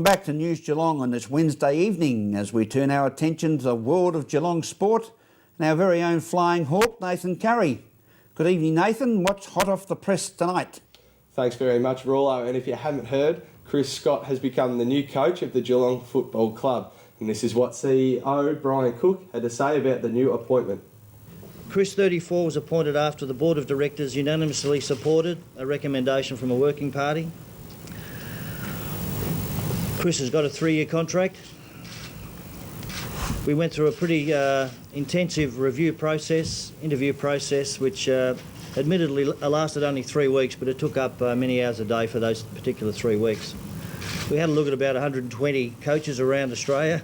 back to News Geelong on this Wednesday evening as we turn our attention to the world of Geelong sport and our very own flying hawk, Nathan Curry. Good evening, Nathan. What's hot off the press tonight? Thanks very much, Rollo. And if you haven't heard, Chris Scott has become the new coach of the Geelong Football Club. And this is what CEO Brian Cook had to say about the new appointment. Chris, 34, was appointed after the Board of Directors unanimously supported a recommendation from a working party. Chris has got a 3-year contract. We went through a pretty intensive interview process, which admittedly lasted only 3 weeks, but it took up many hours a day for those particular 3 weeks. We had a look at about 120 coaches around Australia,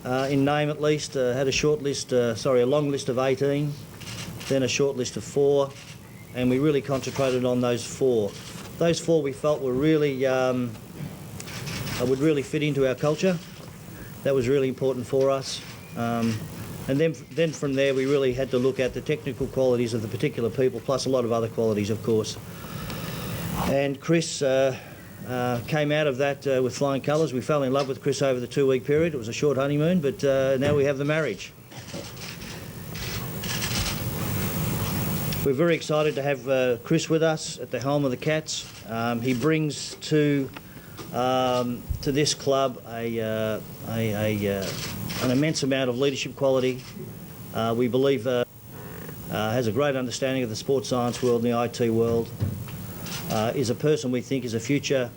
in name at least. Had a long list of 18, then a short list of 4, and we really concentrated on those 4. Those 4 we felt were really would really fit into our culture. That was really important for us. And then from there we really had to look at the technical qualities of the particular people, plus a lot of other qualities, of course. And Chris came out of that with flying colours. We fell in love with Chris over the 2-week period. It was a short honeymoon, but now we have the marriage. We're very excited to have Chris with us at the helm of the Cats. He brings to this club an immense amount of leadership quality. We believe has a great understanding of the sports science world and the IT world. Is a person we think is a future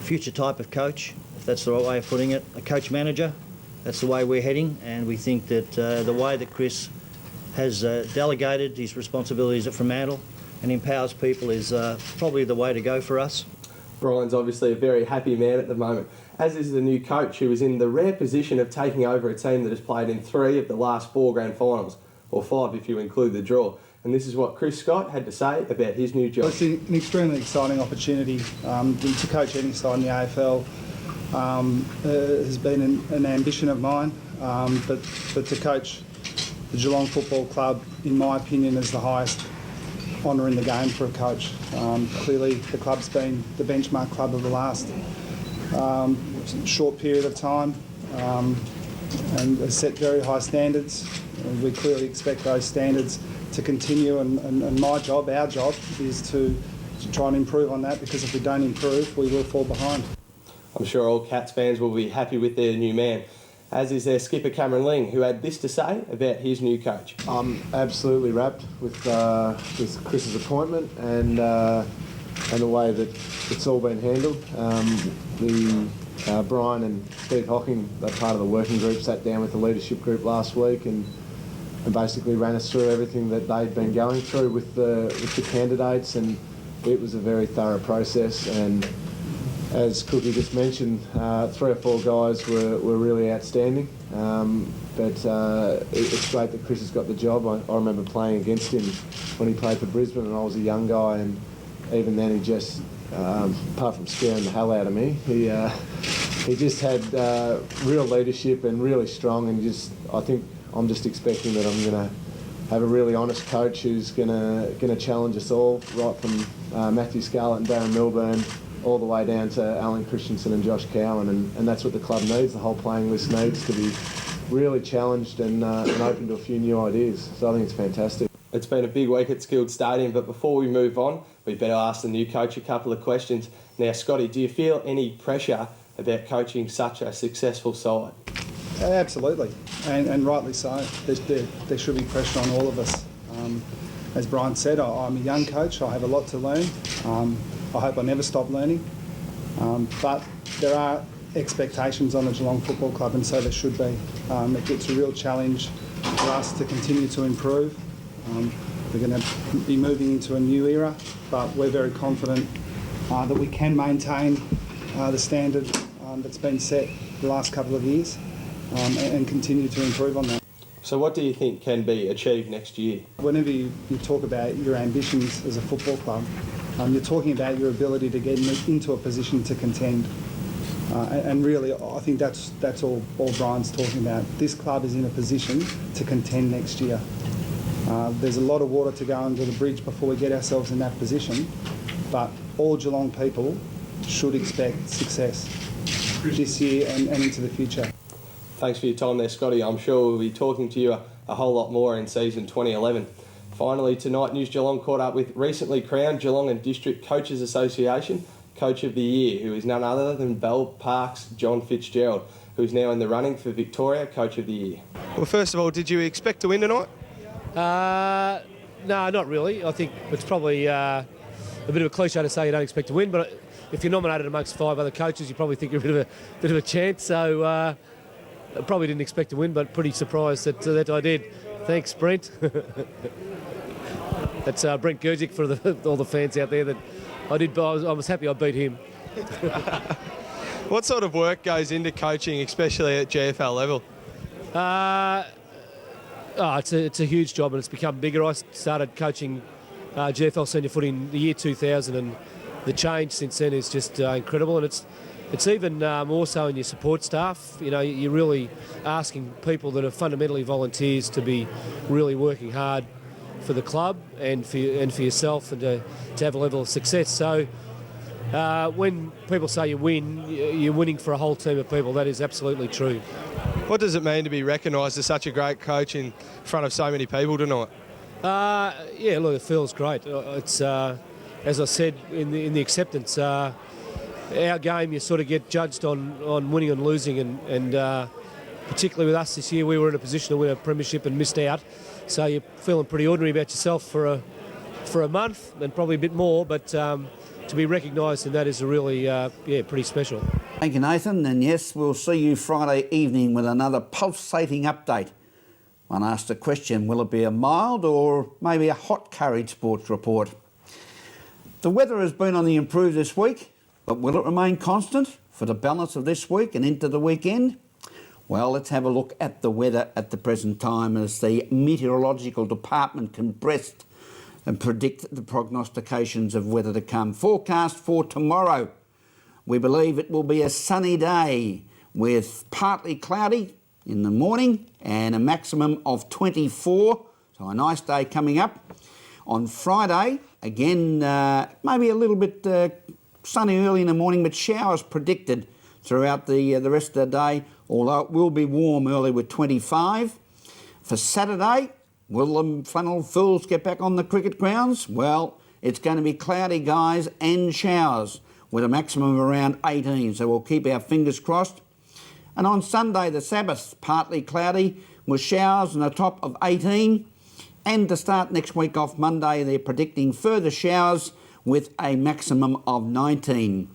type of coach, if that's the right way of putting it. A coach manager, that's the way we're heading, and we think that the way that Chris has delegated his responsibilities at Fremantle and empowers people is probably the way to go for us. Brian's obviously a very happy man at the moment, as is the new coach, who is in the rare position of taking over a team that has played in 3 of the last 4 grand finals, or 5 if you include the draw. And this is what Chris Scott had to say about his new job. It's an extremely exciting opportunity. To coach any side in the AFL has been an ambition of mine, but to coach the Geelong Football Club, in my opinion, is the highest honour in the game for a coach. Clearly the club's been the benchmark club of the last short period of time and has set very high standards. We clearly expect those standards to continue, and my job, our job, is to try and improve on that, because if we don't improve, we will fall behind. I'm sure all Cats fans will be happy with their new man, as is their skipper Cameron Ling, who had this to say about his new coach. I'm absolutely wrapped with Chris's appointment and the way that it's all been handled. Brian and Steve Hocking, they're part of the working group, sat down with the leadership group last week and basically ran us through everything that they'd been going through with the candidates, and it was a very thorough process. And as Cookie just mentioned, 3 or 4 guys were really outstanding, but it's great that Chris has got the job. I remember playing against him when he played for Brisbane, and I was a young guy, and even then he just, apart from scaring the hell out of me, he just had real leadership and really strong, and I think I'm just expecting that I'm going to have a really honest coach who's going to challenge us all, right from Matthew Scarlett and Darren Milburn all the way down to Alan Christensen and Josh Cowan, and that's what the club needs. The whole playing list needs to be really challenged and open to a few new ideas. So I think it's fantastic. It's been a big week at Skilled Stadium, but before we move on, we better ask the new coach a couple of questions. Now, Scotty, do you feel any pressure about coaching such a successful side? Absolutely, and rightly so. There should be pressure on all of us. As Brian said, I'm a young coach. I have a lot to learn. I hope I never stop learning. But there are expectations on the Geelong Football Club, and so there should be. It's a real challenge for us to continue to improve. We're going to be moving into a new era, but we're very confident that we can maintain the standard that's been set the last couple of years and continue to improve on that. So what do you think can be achieved next year? Whenever you talk about your ambitions as a football club, you're talking about your ability to get into a position to contend. And really, I think that's all Brian's talking about. This club is in a position to contend next year. There's a lot of water to go under the bridge before we get ourselves in that position, but all Geelong people should expect success. this year and into the future. Thanks for your time there, Scotty. I'm sure we'll be talking to you a whole lot more in season 2011. Finally, tonight, News Geelong caught up with recently crowned Geelong and District Coaches Association Coach of the Year, who is none other than Bell Park's John Fitzgerald, who's now in the running for Victoria Coach of the Year. Well, first of all, did you expect to win tonight? No, not really. I think it's probably a bit of a cliche to say you don't expect to win, but if you're nominated amongst 5 other coaches, you probably think you're a bit of a chance. So I probably didn't expect to win, but pretty surprised that I did. Thanks, Brent. That's Brent Gergic for all the fans out there that I did. I was happy I beat him. What sort of work goes into coaching, especially at GFL level? It's a huge job, and it's become bigger. I started coaching GFL senior footy in the year 2000, and the change since then is just incredible. And it's even more so in your support staff. You know, you're really asking people that are fundamentally volunteers to be really working hard for the club and for yourself, and to have a level of success. So when people say you win, you're winning for a whole team of people. That is absolutely true. What does it mean to be recognised as such a great coach in front of so many people tonight? Yeah, look, it feels great. It's as I said in the acceptance, our game you sort of get judged on winning and losing, and particularly with us this year, we were in a position to win a premiership and missed out. So you're feeling pretty ordinary about yourself for a month and probably a bit more, but to be recognised in that is a really pretty special. Thank you, Nathan. And yes, we'll see you Friday evening with another pulsating update. One asked the question, will it be a mild or maybe a hot Courage Sports report? The weather has been on the improve this week, but will it remain constant for the balance of this week and into the weekend? Well, let's have a look at the weather at the present time as the meteorological department can breast and predict the prognostications of weather to come. Forecast for tomorrow. We believe it will be a sunny day with partly cloudy in the morning and a maximum of 24. So a nice day coming up. On Friday, again, maybe a little bit sunny early in the morning, but showers predicted throughout the rest of the day, although it will be warm early with 25. For Saturday, will the Flannel Fools get back on the cricket grounds? Well, it's going to be cloudy, guys, and showers with a maximum of around 18, so we'll keep our fingers crossed. And on Sunday, the Sabbath, partly cloudy with showers and a top of 18. And to start next week off Monday, they're predicting further showers with a maximum of 19.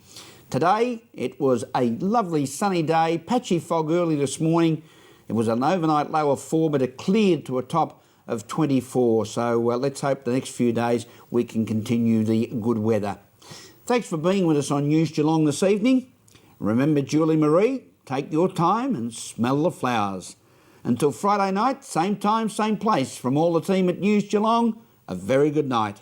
Today, it was a lovely sunny day, patchy fog early this morning. It was an overnight low of 4, but it cleared to a top of 24. So let's hope the next few days we can continue the good weather. Thanks for being with us on News Geelong this evening. Remember Julie Marie, take your time and smell the flowers. Until Friday night, same time, same place, from all the team at News Geelong, a very good night.